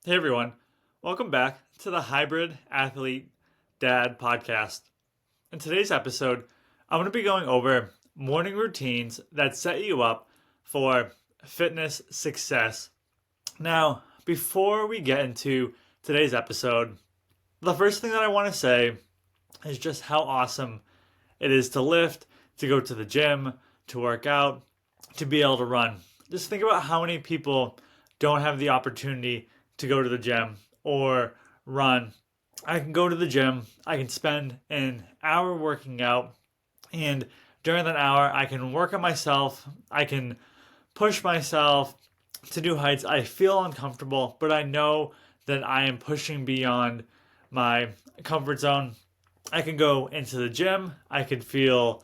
Hey everyone, welcome back to the Hybrid Athlete Dad podcast. In today's episode, I'm going to be going over morning routines that set you up for fitness success. Now, before we get into today's episode, the first thing that I want to say is just how awesome it is to lift, to go to the gym, to work out, to be able to run. Just think about how many people don't have the opportunity to go to the gym or run. I can go to the gym, I can spend an hour working out, and during that hour, I can work on myself, I can push myself to new heights. I feel uncomfortable, but I know that I am pushing beyond my comfort zone. I can go into the gym, I could feel,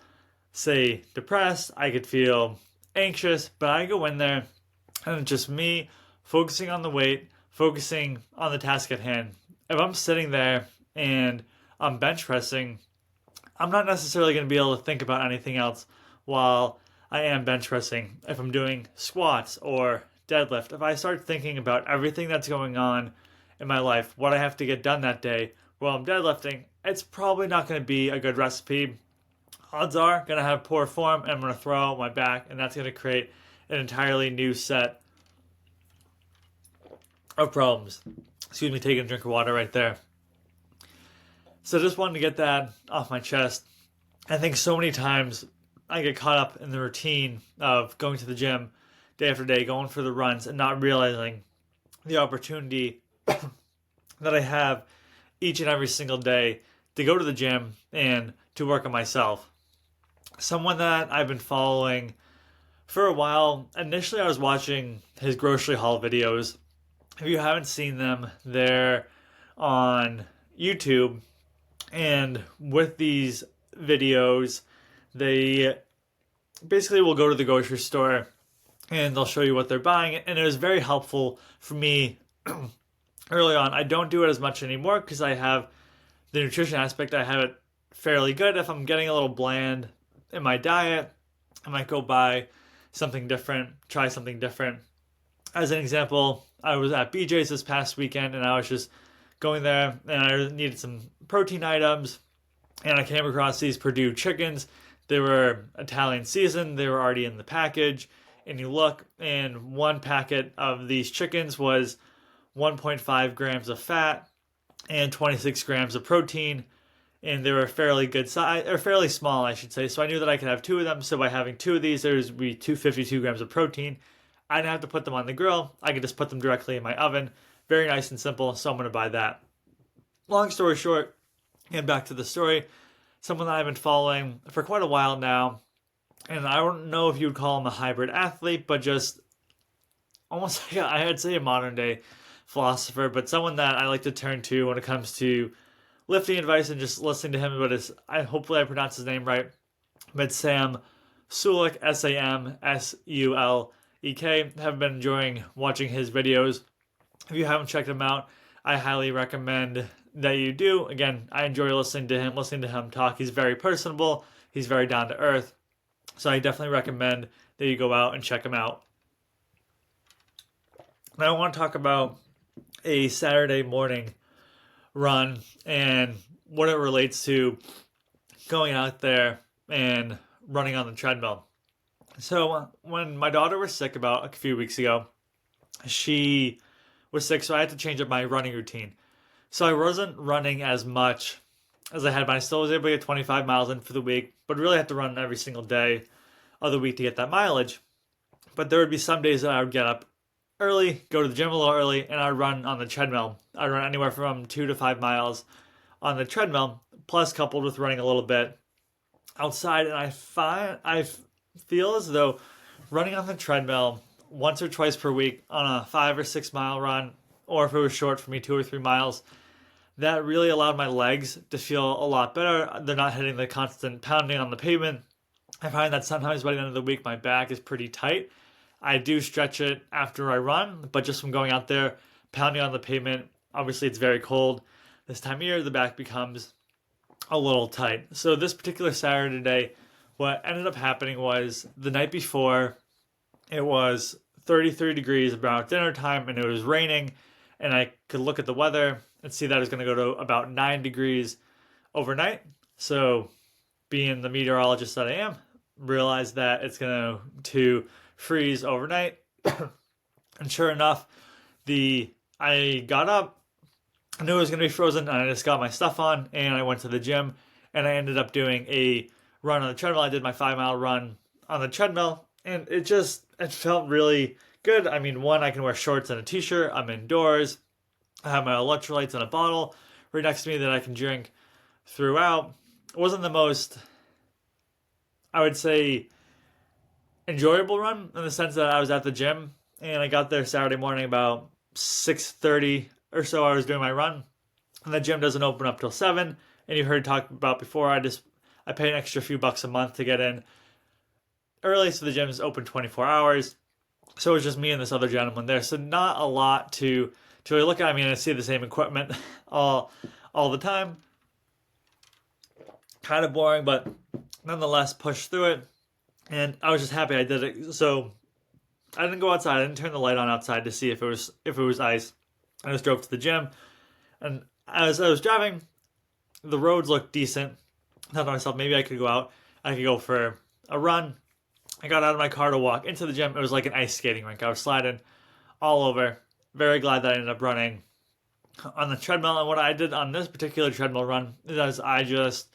say, depressed, I could feel anxious, but I go in there and it's just me focusing on the weight, focusing on the task at hand. If I'm sitting there and I'm bench pressing, I'm not necessarily going to be able to think about anything else while I am bench pressing. If I'm doing squats or deadlift, if I start thinking about everything that's going on in my life, what I have to get done that day while I'm deadlifting, it's probably not going to be a good recipe. Odds are going to have poor form and I'm going to throw out my back, and that's going to create an entirely new set of problems. Excuse me, taking a drink of water right there. So just wanted to get that off my chest. I think so many times I get caught up in the routine of going to the gym day after day, going for the runs, and not realizing the opportunity that I have each and every single day to go to the gym and to work on myself. Someone that I've been following for a while, initially I was watching his grocery haul videos. If you haven't seen them, they're on YouTube. And with these videos, they basically will go to the grocery store and they'll show you what they're buying. And it was very helpful for me early on. I don't do it as much anymore because I have the nutrition aspect. I have it fairly good. If I'm getting a little bland in my diet, I might go buy something different, try something different. As an example, I was at BJ's this past weekend and I was just going there and I needed some protein items, and I came across these Purdue chickens. They were Italian seasoned, they were already in the package, and you look, and one packet of these chickens was 1.5 grams of fat and 26 grams of protein, and they were fairly good size, or fairly small, I should say. So I knew that I could have two of them. So by having two of these, there's be 252 grams of protein. I didn't have to put them on the grill. I could just put them directly in my oven. Very nice and simple. So I'm going to buy that. Long story short, and back to the story, someone that I've been following for quite a while now, and I don't know if you would call him a hybrid athlete, but just almost like I'd say a modern day philosopher, but someone that I like to turn to when it comes to lifting advice and just listening to him. But hopefully I pronounce his name right. But Sam Sulek, Samsulek. Have been enjoying watching his videos. If you haven't checked him out, I highly recommend that you do. Again, I enjoy listening to him talk. He's very personable. He's very down to earth. So I definitely recommend that you go out and check him out. Now I want to talk about a Saturday morning run and what it relates to going out there and running on the treadmill. So when my daughter was sick about a few weeks ago, she was sick, so I had to change up my running routine. So I wasn't running as much as I had, but I still was able to get 25 miles in for the week, but really had to run every single day of the week to get that mileage. But there would be some days that I would get up early, go to the gym a little early, and I'd run on the treadmill. I'd run anywhere from 2 to 5 miles on the treadmill, plus coupled with running a little bit outside. And I feel as though running on the treadmill once or twice per week on a 5 or 6 mile run, or if it was short for me, 2 or 3 miles, that really allowed my legs to feel a lot better. They're not hitting the constant pounding on the pavement. I find that sometimes by the end of the week, my back is pretty tight. I do stretch it after I run, but just from going out there, pounding on the pavement, obviously it's very cold. This time of year, the back becomes a little tight. So this particular Saturday, what ended up happening was the night before, it was 33 degrees about dinner time and it was raining. and I could look at the weather and see that it's going to go to about 9 degrees overnight. So, being the meteorologist that I am, realized that it's going to freeze overnight. And sure enough, I got up, I knew it was going to be frozen, and I just got my stuff on, and I went to the gym, and I ended up doing a run on the treadmill. I did my 5 mile run on the treadmill, and it felt really good. I mean, one, I can wear shorts and a t-shirt. I'm indoors. I have my electrolytes in a bottle right next to me that I can drink throughout. It wasn't the most, I would say, enjoyable run in the sense that I was at the gym and I got there Saturday morning about 6:30 or so. I was doing my run, and the gym doesn't open up till 7. And you heard talked about before. I pay an extra few bucks a month to get in early, so the gym is open 24 hours. So it was just me and this other gentleman there. So not a lot to really look at. I mean, I see the same equipment all the time. Kind of boring, but nonetheless pushed through it. And I was just happy I did it. So I didn't go outside. I didn't turn the light on outside to see if it was ice. I just drove to the gym, and as I was driving, the roads looked decent. I thought to myself, maybe I could go out. I could go for a run. I got out of my car to walk into the gym. It was like an ice skating rink. I was sliding all over. Very glad that I ended up running on the treadmill. And what I did on this particular treadmill run is I just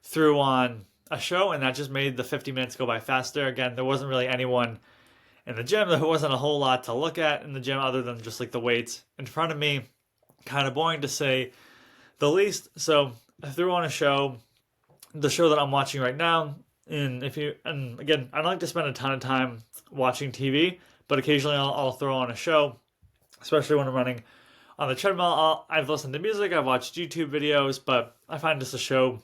threw on a show, and that just made the 50 minutes go by faster. Again, there wasn't really anyone in the gym. There wasn't a whole lot to look at in the gym other than just like the weights in front of me. Kind of boring to say the least. So I threw on a show, the show that I'm watching right now. And again, I don't like to spend a ton of time watching TV, but occasionally I'll throw on a show, especially when I'm running on the treadmill. I've listened to music, I've watched YouTube videos, but I find just a show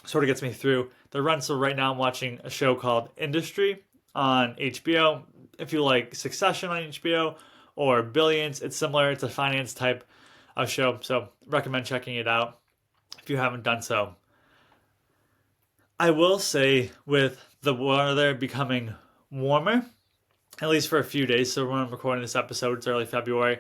sort of gets me through the run. So right now I'm watching a show called Industry on HBO. If you like Succession on HBO or Billions, it's similar. It's a finance type of show, so recommend checking it out if you haven't done so. I will say, with the weather becoming warmer, at least for a few days, so when I'm recording this episode, it's early February,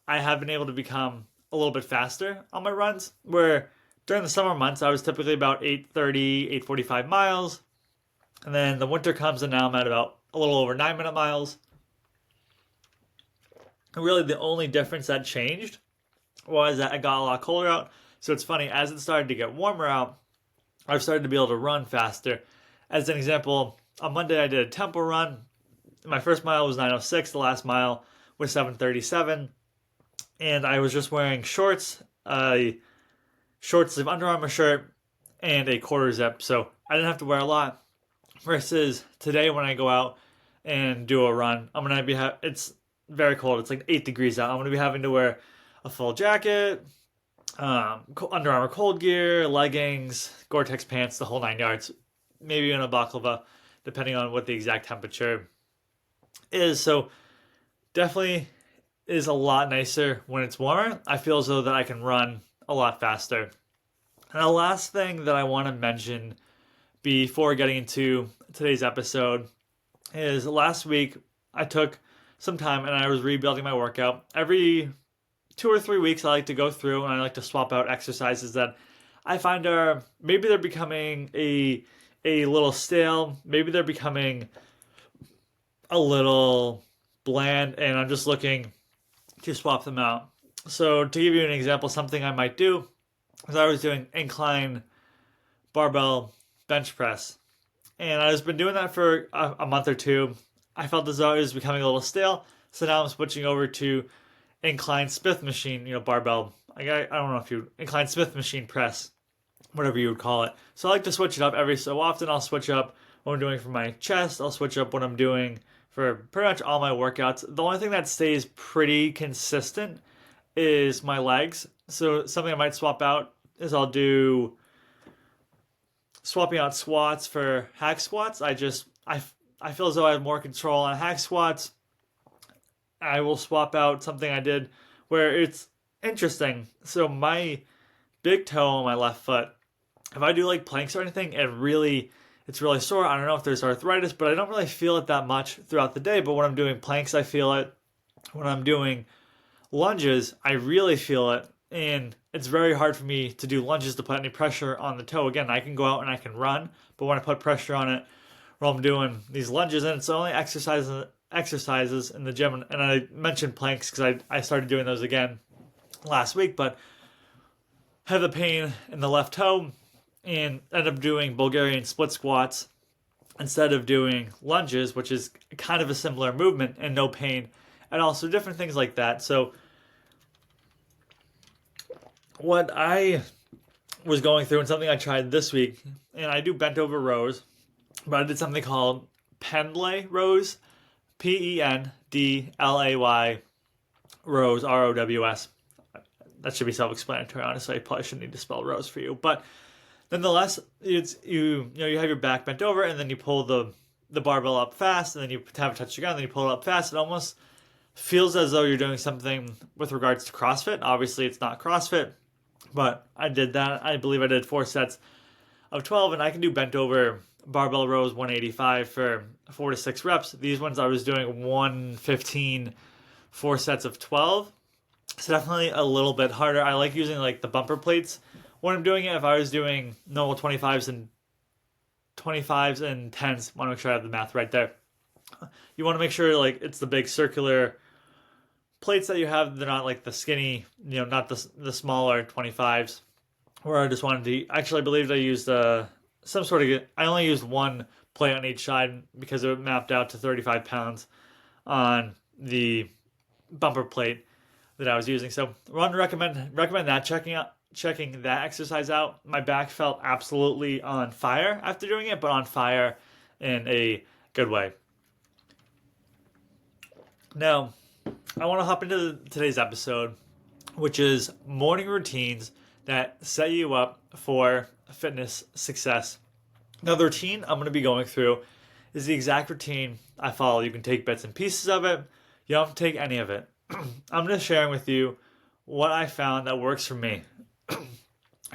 I have been able to become a little bit faster on my runs, where during the summer months, I was typically about 8:30, 8:45 miles, and then the winter comes, and now I'm at about a little over 9-minute miles. And really, the only difference that changed was that I got a lot colder out. So it's funny, as it started to get warmer out, I've started to be able to run faster. As an example, on Monday I did a tempo run. My first mile was 9:06, the last mile was 7:37, and I was just wearing shorts, a short-sleeve Under Armour shirt, and a quarter zip, so I didn't have to wear a lot. Versus today, when I go out and do a run, I'm gonna be it's very cold. It's like 8 degrees out. I'm gonna be having to wear a full jacket, Under Armour cold gear, leggings, Gore-Tex pants, the whole 9 yards. Maybe even a baklava, depending on what the exact temperature is. So definitely is a lot nicer when it's warmer. I feel as though that I can run a lot faster. And the last thing that I want to mention before getting into today's episode is last week I took some time and I was rebuilding my workout. Every 2 or 3 weeks I like to go through and I like to swap out exercises that I find maybe they're becoming a little stale, maybe they're becoming a little bland, and I'm just looking to swap them out. So to give you an example, something I might do is I was doing incline barbell bench press, and I've been doing that for a month or two. I felt as though it was becoming a little stale, so now I'm switching over to incline Smith machine, barbell. I don't know if you incline Smith machine press, whatever you would call it. So I like to switch it up every so often. I'll switch up what I'm doing for my chest. I'll switch up what I'm doing for pretty much all my workouts. The only thing that stays pretty consistent is my legs. So something I might swap out is I'll do swapping out squats for hack squats. I feel as though I have more control on hack squats. I will swap out something I did where it's interesting. So my big toe on my left foot, if I do like planks or anything, it's really sore. I don't know if there's arthritis, but I don't really feel it that much throughout the day. But when I'm doing planks, I feel it. When I'm doing Lunges, I really feel it, and it's very hard for me to do lunges to put any pressure on the toe. Again, I can go out and I can run, but when I put pressure on it while I'm doing these lunges, and it's only exercises in the gym, and I mentioned planks because I started doing those again last week, but have the pain in the left toe and end up doing Bulgarian split squats instead of doing lunges, which is kind of a similar movement and no pain, and also different things like that. So what I was going through and something I tried this week, and I do bent over rows, but I did something called Pendlay rows, Pendlay rows, ROWS. That should be self-explanatory. Honestly, I probably shouldn't need to spell rows for you, but nonetheless, it's you have your back bent over, and then you pull the barbell up fast, and then you have it touch the ground, and then you pull it up fast. It almost feels as though you're doing something with regards to CrossFit. Obviously, it's not CrossFit, but I did that. I believe I did 4 sets of 12, and I can do bent over barbell rows 185 for 4 to 6 reps. These ones I was doing 115, 4 sets of 12. It's definitely a little bit harder. I like using like the bumper plates when I'm doing it. If I was doing normal 25s and 10s, I want to make sure I have the math right there. You want to make sure like it's the big circular plates that you have. They're not like the skinny, not the smaller 25s. Where I just wanted to, actually I believe I used some sort of, I only used one plate on each side because it mapped out to 35 pounds on the bumper plate that I was using. So recommend that, checking that exercise out. My back felt absolutely on fire after doing it, but on fire in a good way. Now, I want to hop into today's episode, which is morning routines that set you up for fitness success. Now, the routine I'm going to be going through is the exact routine I follow. You can take bits and pieces of it. You don't have to take any of it. I'm just sharing with you what I found that works for me.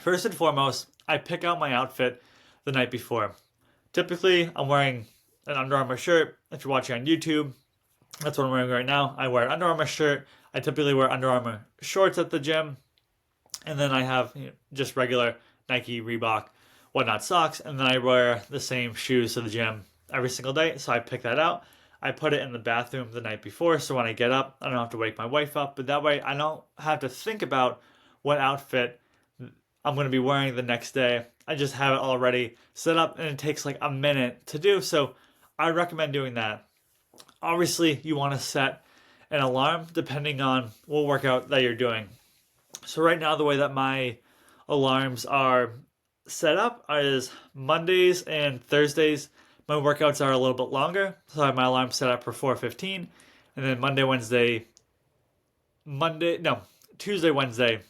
First and foremost, I pick out my outfit the night before. Typically, I'm wearing an Under Armour shirt. If you're watching on YouTube, that's what I'm wearing right now. I wear an Under Armour shirt. I typically wear Under Armour shorts at the gym. And then I have just regular Nike, Reebok, whatnot socks. And then I wear the same shoes to the gym every single day. So I pick that out. I put it in the bathroom the night before, so when I get up, I don't have to wake my wife up. But that way, I don't have to think about what outfit I'm going to be wearing the next day. I just have it already set up, and it takes like a minute to do. So I recommend doing that. Obviously, you want to set an alarm depending on what workout that you're doing. So right now, the way that my alarms are set up is Mondays and Thursdays. My workouts are a little bit longer, so I have my alarm set up for 4:15, and then Tuesday, Wednesday,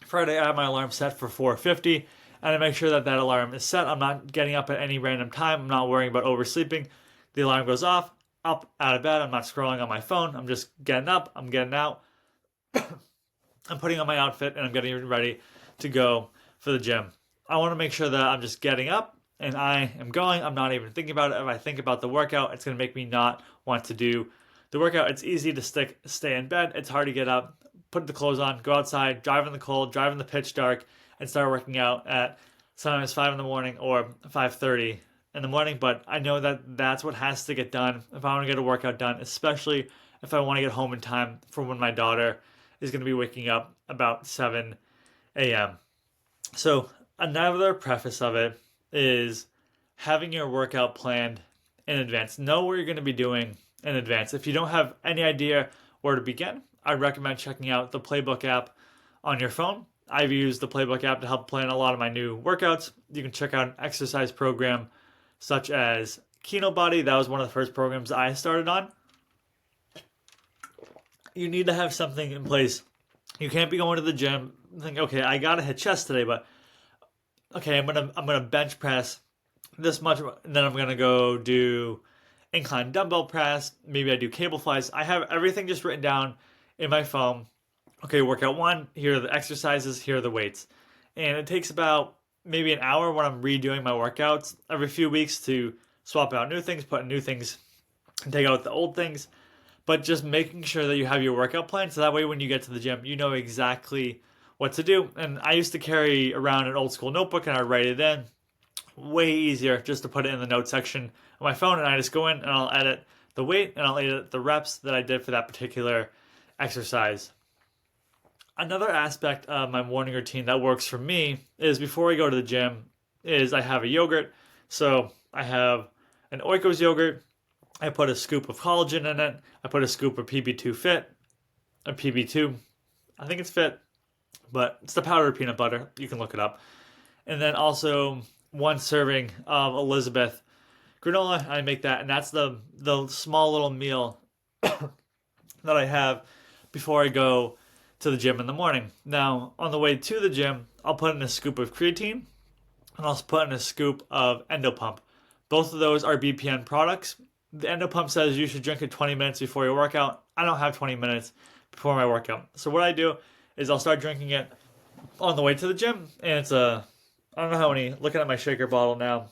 Friday, I have my alarm set for 4:50, and I make sure that alarm is set. I'm not getting up at any random time. I'm not worrying about oversleeping. The alarm goes off, up, out of bed. I'm not scrolling on my phone. I'm just getting up. I'm getting out. I'm putting on my outfit, and I'm getting ready to go for the gym. I want to make sure that I'm just getting up, and I am going. I'm not even thinking about it. If I think about the workout, it's going to make me not want to do the workout. It's easy to stay in bed. It's hard to get up, put the clothes on, go outside, drive in the cold, drive in the pitch dark, and start working out at sometimes 5 in the morning or 5:30 in the morning. But I know that that's what has to get done if I want to get a workout done, especially if I want to get home in time for when my daughter is going to be waking up about 7 a.m. So another preface of it is having your workout planned in advance. Know what you're going to be doing in advance. If you don't have any idea where to begin, I recommend checking out the Playbook app on your phone. I've used the Playbook app to help plan a lot of my new workouts. You can check out an exercise program such as Kino Body. That was one of the first programs I started on. You need to have something in place. You can't be going to the gym and think, okay, I gotta hit chest today, but okay, I'm gonna bench press this much, and then I'm gonna go do incline dumbbell press. Maybe I do cable flies. I have everything just written down in my phone. Okay, workout 1, here are the exercises, here are the weights. And it takes about maybe an hour when I'm redoing my workouts every few weeks to swap out new things, put in new things, and take out the old things. but just making sure that you have your workout plan so that way when you get to the gym, you know exactly what to do. And I used to carry around an old school notebook and I'd write it in. Way easier just to put it in the notes section of my phone, and I just go in and I'll edit the weight and I'll edit the reps that I did for that particular exercise. Another aspect of my morning routine that works for me is before I go to the gym is I have a yogurt. So I have an Oikos yogurt. I put a scoop of collagen in it. I put a scoop of PB2 Fit, a PB2. I think it's Fit, but it's the powdered peanut butter. You can look it up. And then also 1 serving of Elizabeth granola. I make that, and that's the small little meal that I have before I go to the gym in the morning. Now, on the way to the gym, I'll put in a scoop of creatine, and I'll put in a scoop of Endopump. Both of those are BPN products. The Endopump says you should drink it 20 minutes before your workout. I don't have 20 minutes before my workout. So what I do is I'll start drinking it on the way to the gym, and it's I don't know how many, looking at my shaker bottle now,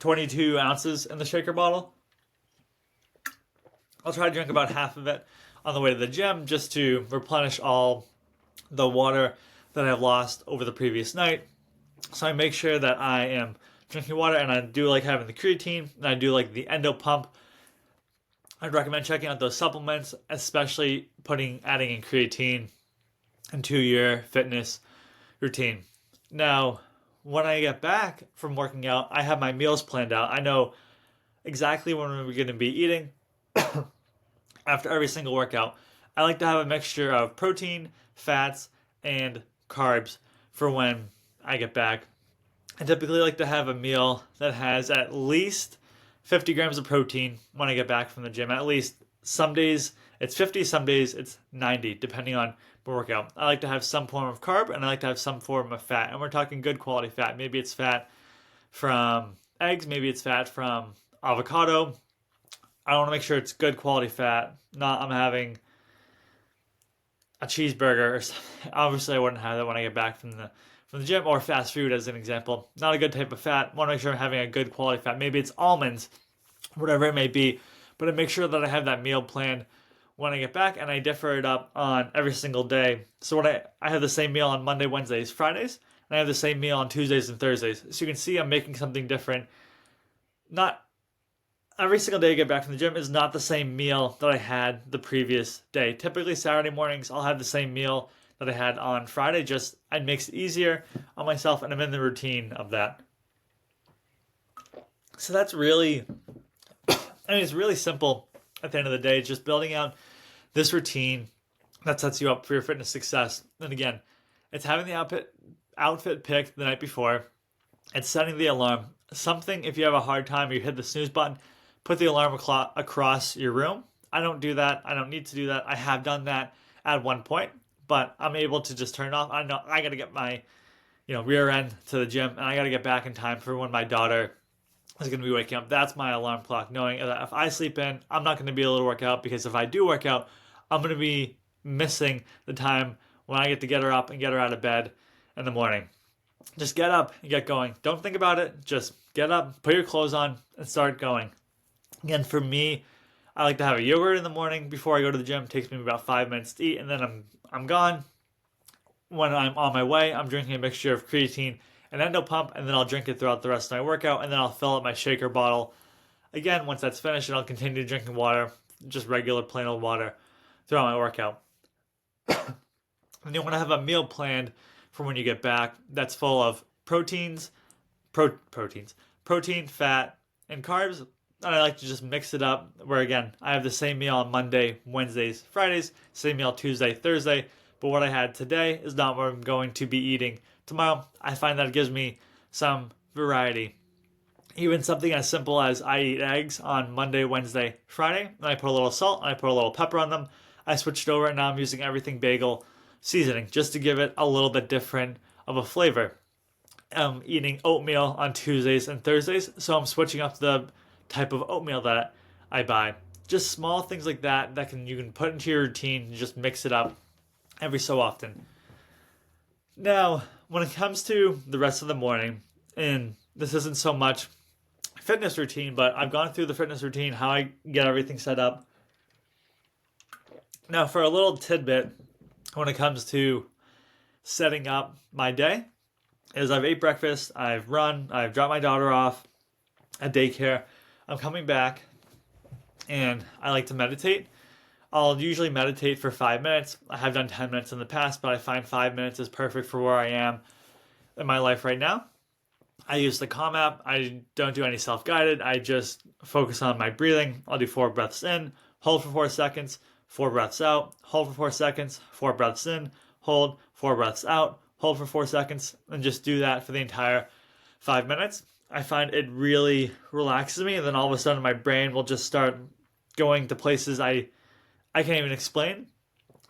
22 ounces in the shaker bottle. I'll try to drink about half of it on the way to the gym just to replenish all the water that I've lost over the previous night. So I make sure that I am drinking water, and I do like having the creatine, and I do like the Endo Pump. I'd recommend checking out those supplements, especially adding in creatine into your fitness routine. Now, when I get back from working out, I have my meals planned out. I know exactly when we're going to be eating after every single workout. I like to have a mixture of protein, fats, and carbs for when I get back. I typically like to have a meal that has at least 50 grams of protein when I get back from the gym. At least some days it's 50, some days it's 90, depending on my workout. I like to have some form of carb, and I like to have some form of fat. And we're talking good quality fat. Maybe it's fat from eggs, maybe it's fat from avocado. I want to make sure it's good quality fat. Not I'm having a cheeseburger or something. Obviously, I wouldn't have that when I get back from the gym, or fast food as an example. Not a good type of fat. Want to make sure I'm having a good quality fat. Maybe it's almonds, whatever it may be. But I make sure that I have that meal planned when I get back, and I differ it up on every single day. So when I have the same meal on Monday, Wednesdays, Fridays, and I have the same meal on Tuesdays and Thursdays. So you can see I'm making something different. Not every single day I get back from the gym is not the same meal that I had the previous day. Typically Saturday mornings I'll have the same meal that I had on Friday. Just it makes it easier on myself, and I'm in the routine of that. So that's really, it's really simple at the end of the day. It's just building out this routine that sets you up for your fitness success. And again, it's having the outfit picked the night before. It's setting the alarm. Something, if you have a hard time or you hit the snooze button, put the alarm clock across your room. I don't do that. I don't need to do that. I have done that at one point, but I'm able to just turn it off. I know I got to get my, rear end to the gym, and I got to get back in time for when my daughter is going to be waking up. That's my alarm clock, knowing that if I sleep in, I'm not going to be able to work out, because if I do work out, I'm going to be missing the time when I get to get her up and get her out of bed in the morning. Just get up and get going. Don't think about it. Just get up, put your clothes on, and start going. Again, for me, I like to have a yogurt in the morning before I go to the gym. It takes me about 5 minutes to eat, and then I'm gone. When I'm on my way, I'm drinking a mixture of creatine and Endo Pump, and then I'll drink it throughout the rest of my workout, and then I'll fill up my shaker bottle again once that's finished, and I'll continue drinking water, just regular plain old water, throughout my workout. And you want to have a meal planned for when you get back that's full of protein, fat, and carbs. And I like to just mix it up, where again, I have the same meal on Monday, Wednesdays, Fridays, same meal Tuesday, Thursday, but what I had today is not what I'm going to be eating tomorrow. I find that it gives me some variety. Even something as simple as I eat eggs on Monday, Wednesday, Friday, and I put a little salt, and I put a little pepper on them. I switched over, and now I'm using everything bagel seasoning just to give it a little bit different of a flavor. I'm eating oatmeal on Tuesdays and Thursdays, so I'm switching up the type of oatmeal that I buy. Just small things like that you can put into your routine and just mix it up every so often. Now, when it comes to the rest of the morning, and this isn't so much fitness routine, but I've gone through the fitness routine, how I get everything set up. Now, for a little tidbit when it comes to setting up my day, is I've ate breakfast, I've run, I've dropped my daughter off at daycare. I'm coming back and I like to meditate. I'll usually meditate for 5 minutes. I have done 10 minutes in the past, but I find 5 minutes is perfect for where I am in my life right now. I use the Calm app. I don't do any self-guided. I just focus on my breathing. I'll do 4 breaths in, hold for 4 seconds, 4 breaths out, hold for 4 seconds, 4 breaths in, hold, 4 breaths out, hold for 4 seconds, and just do that for the entire 5 minutes. I find it really relaxes me, and then all of a sudden my brain will just start going to places I can't even explain.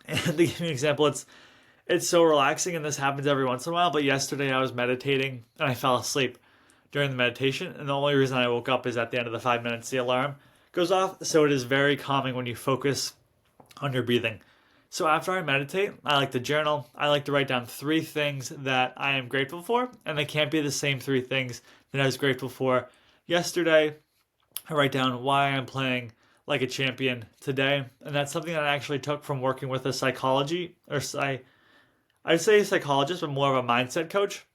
And to give you an example, it's so relaxing, and this happens every once in a while. But yesterday I was meditating and I fell asleep during the meditation, and the only reason I woke up is at the end of the 5 minutes the alarm goes off. So it is very calming when you focus on your breathing. So after I meditate, I like to journal. I like to write down 3 things that I am grateful for, and they can't be the same 3 things that I was grateful for yesterday. I write down why I'm playing like a champion today, and that's something that I actually took from working with a I'd say psychologist, but more of a mindset coach.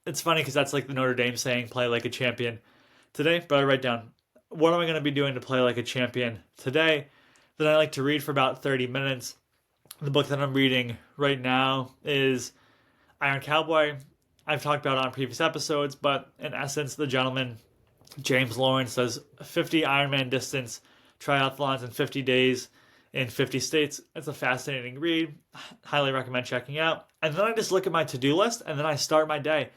It's funny because that's like the Notre Dame saying, play like a champion today. But I write down, what am I going to be doing to play like a champion today? Then I like to read for about 30 minutes. The book that I'm reading right now is Iron Cowboy. I've talked about it on previous episodes, but in essence, the gentleman, James Lawrence, does 50 Ironman distance triathlons in 50 days in 50 states. It's a fascinating read. Highly recommend checking out. And then I just look at my to-do list, and then I start my day.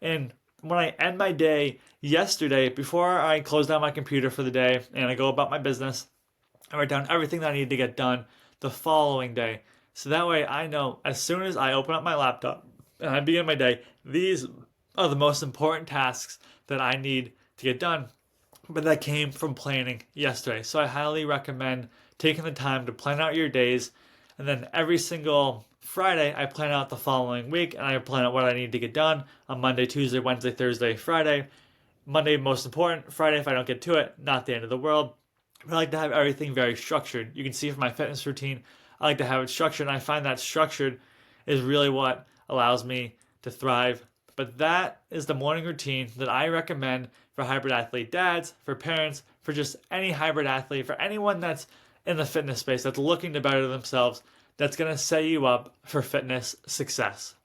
And when I end my day yesterday, before I close down my computer for the day and I go about my business, I write down everything that I need to get done the following day. So that way I know as soon as I open up my laptop and I begin my day, these are the most important tasks that I need to get done. But that came from planning yesterday. So I highly recommend taking the time to plan out your days. And then every single Friday, I plan out the following week, and I plan out what I need to get done on Monday, Tuesday, Wednesday, Thursday, Friday. Monday, most important. Friday, if I don't get to it, not the end of the world. But I like to have everything very structured. You can see from my fitness routine, I like to have it structured, and I find that structured is really what allows me to thrive. But that is the morning routine that I recommend for hybrid athlete dads, for parents, for just any hybrid athlete, for anyone that's in the fitness space, that's looking to better themselves, that's going to set you up for fitness success.